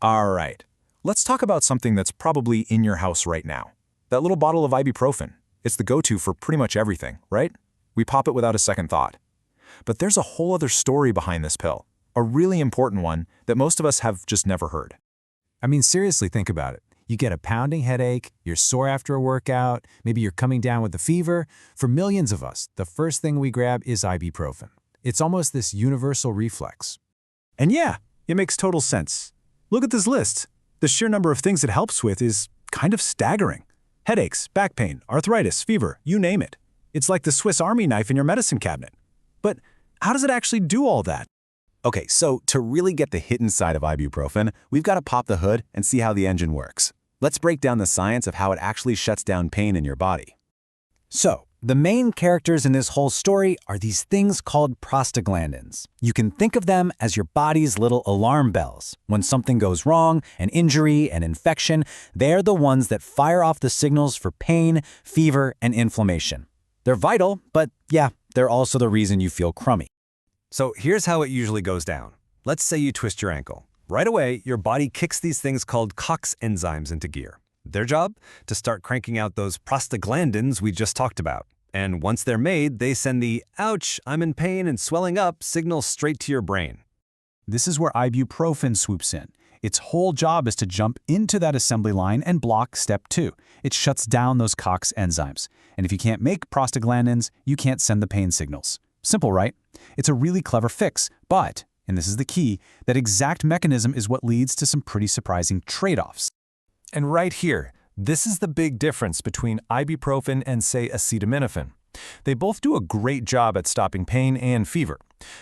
All right, let's talk about something that's probably in your house right now. That little bottle of ibuprofen. It's the go-to for pretty much everything, right? We pop it without a second thought. But there's a whole other story behind this pill, a really important one that most of us have just never heard. I mean, seriously, think about it. You get a pounding headache, you're sore after a workout, maybe you're coming down with a fever. For millions of us, the first thing we grab is ibuprofen. It's almost this universal reflex. And yeah, it makes total sense. Look at this list. The sheer number of things it helps with is kind of staggering. Headaches, back pain, arthritis, fever, you name it. It's like the Swiss Army knife in your medicine cabinet. But how does it actually do all that? Okay, so to really get the hidden side of ibuprofen, we've got to pop the hood and see how the engine works. Let's break down the science of how it actually shuts down pain in your body. So, the main characters in this whole story are these things called prostaglandins. You can think of them as your body's little alarm bells. When something goes wrong, an injury, an infection, they're the ones that fire off the signals for pain, fever, and inflammation. They're vital, but yeah, they're also the reason you feel crummy. So here's how it usually goes down. Let's say you twist your ankle. Right away, your body kicks these things called COX enzymes into gear. Their job? To start cranking out those prostaglandins we just talked about. And once they're made, they send the "ouch, I'm in pain and swelling up" signal straight to your brain. This is where ibuprofen swoops in. Its whole job is to jump into that assembly line and block step 2. It shuts down those COX enzymes. And if you can't make prostaglandins, you can't send the pain signals. Simple, right? It's a really clever fix, but, and this is the key, that exact mechanism is what leads to some pretty surprising trade-offs. And right here, this is the big difference between ibuprofen and, say, acetaminophen. They both do a great job at stopping pain and fever.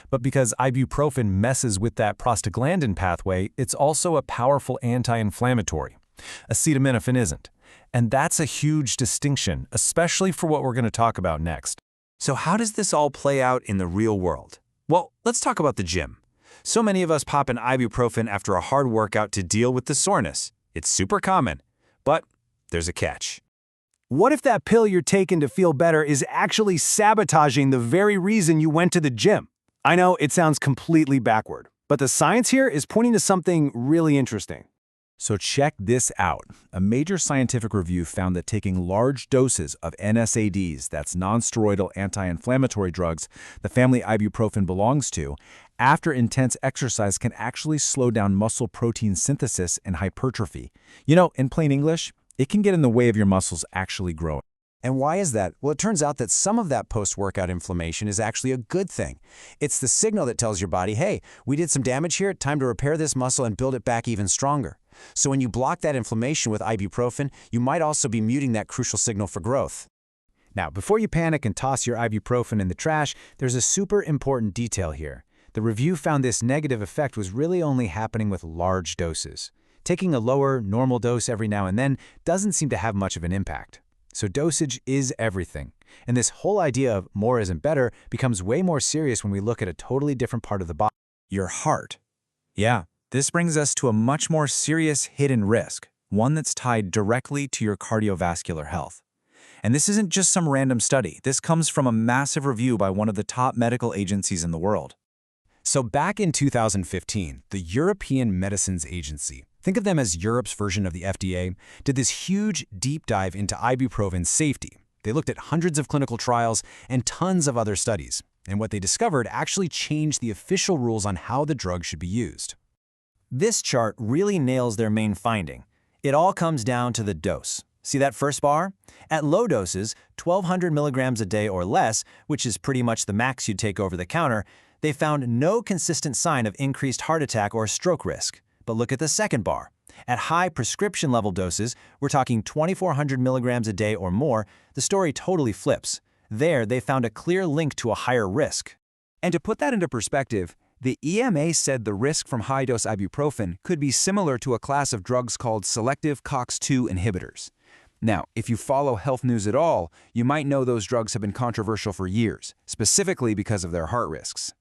But because ibuprofen messes with that prostaglandin pathway, it's also a powerful anti-inflammatory. Acetaminophen isn't. And that's a huge distinction, especially for what we're going to talk about next. So how does this all play out in the real world? Well, let's talk about the gym. So many of us pop an ibuprofen after a hard workout to deal with the soreness. It's super common, but there's a catch. What if that pill you're taking to feel better is actually sabotaging the very reason you went to the gym? I know it sounds completely backward, but the science here is pointing to something really interesting. So check this out. A major scientific review found that taking large doses of NSAIDs, that's non-steroidal anti-inflammatory drugs the family ibuprofen belongs to, after intense exercise can actually slow down muscle protein synthesis and hypertrophy. You know, in plain English, it can get in the way of your muscles actually growing. And why is that? Well, it turns out that some of that post-workout inflammation is actually a good thing. It's the signal that tells your body, hey, we did some damage here, time to repair this muscle and build it back even stronger. So when you block that inflammation with ibuprofen, you might also be muting that crucial signal for growth. Now, before you panic and toss your ibuprofen in the trash, there's a super important detail here. The review found this negative effect was really only happening with large doses. Taking a lower, normal dose every now and then doesn't seem to have much of an impact. So dosage is everything. And this whole idea of more isn't better becomes way more serious when we look at a totally different part of the body. Your heart. Yeah, this brings us to a much more serious hidden risk, one that's tied directly to your cardiovascular health. And this isn't just some random study. This comes from a massive review by one of the top medical agencies in the world. So back in 2015, the European Medicines Agency, think of them as Europe's version of the FDA, did this huge deep dive into ibuprofen's safety. They looked at hundreds of clinical trials and tons of other studies. And what they discovered actually changed the official rules on how the drug should be used. This chart really nails their main finding. It all comes down to the dose. See that first bar? At low doses, 1,200 milligrams a day or less, which is pretty much the max you'd take over the counter, they found no consistent sign of increased heart attack or stroke risk. But look at the second bar. At high prescription level doses, we're talking 2,400 milligrams a day or more, the story totally flips. There, they found a clear link to a higher risk. And to put that into perspective, the EMA said the risk from high-dose ibuprofen could be similar to a class of drugs called selective COX-2 inhibitors. Now, if you follow health news at all, you might know those drugs have been controversial for years, specifically because of their heart risks.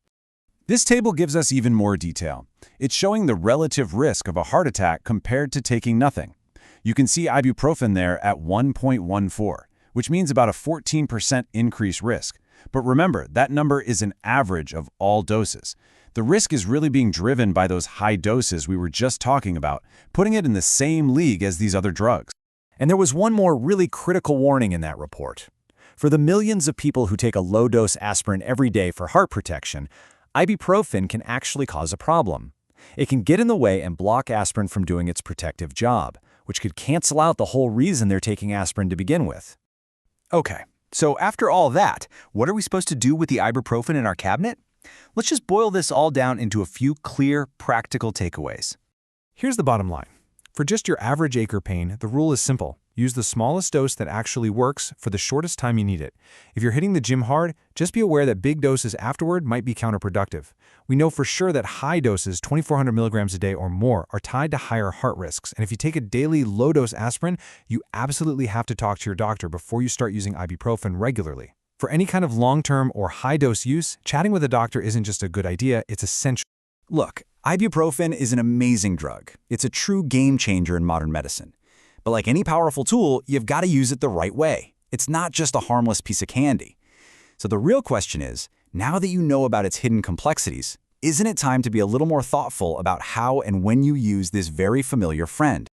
This table gives us even more detail. It's showing the relative risk of a heart attack compared to taking nothing. You can see ibuprofen there at 1.14, which means about a 14% increased risk. But remember, that number is an average of all doses. The risk is really being driven by those high doses we were just talking about, putting it in the same league as these other drugs. And there was one more really critical warning in that report. For the millions of people who take a low-dose aspirin every day for heart protection, ibuprofen can actually cause a problem. It can get in the way and block aspirin from doing its protective job, which could cancel out the whole reason they're taking aspirin to begin with. Okay, so after all that, what are we supposed to do with the ibuprofen in our cabinet? Let's just boil this all down into a few clear, practical takeaways. Here's the bottom line. For just your average ache or pain, the rule is simple. Use the smallest dose that actually works for the shortest time you need it. If you're hitting the gym hard, just be aware that big doses afterward might be counterproductive. We know for sure that high doses, 2,400 milligrams a day or more, are tied to higher heart risks. And if you take a daily low-dose aspirin, you absolutely have to talk to your doctor before you start using ibuprofen regularly. For any kind of long-term or high-dose use, chatting with a doctor isn't just a good idea, it's essential. Look, ibuprofen is an amazing drug. It's a true game changer in modern medicine. But like any powerful tool, you've got to use it the right way. It's not just a harmless piece of candy. So the real question is, now that you know about its hidden complexities, isn't it time to be a little more thoughtful about how and when you use this very familiar friend?